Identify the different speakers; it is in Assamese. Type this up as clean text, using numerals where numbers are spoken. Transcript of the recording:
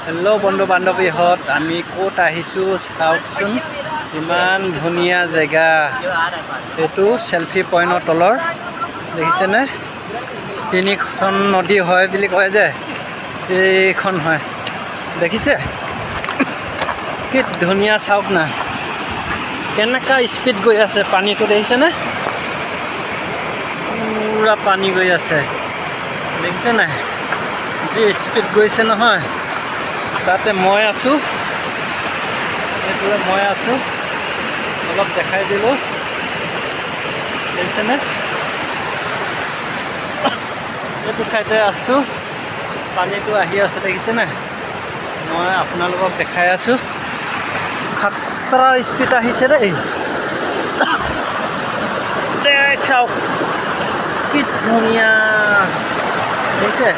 Speaker 1: হেল্ল' বন্ধু বান্ধৱীহঁত, আমি ক'ত আহিছোঁ চাওকচোন। ইমান ধুনীয়া জেগা। এইটো চেল্ফি পইণ্টৰ তলৰ দেখিছেনে? তিনিখন নদী হয় বুলি কয় যে, এইখন হয়। দেখিছে কি ধুনীয়া, চাওক না কেনেকুৱা স্পীড গৈ আছে পানীটো, দেখিছেনে? পুৰা পানী গৈ আছে, দেখিছে নাই? যি স্পীড গৈছে নহয়। তাতে মই আছোঁ, এইটোৱে মই আছোঁ, অলপ দেখাই দিলোঁ, দেখিছেনে? এইটো চাইডে আছোঁ, পানীটো আহি আছে, দেখিছেনে? মই আপোনালোকক দেখাই আছোঁ। খাতৰা স্পীড আহিছে দেই। চাওক কি ধুনীয়া, দেখিছে?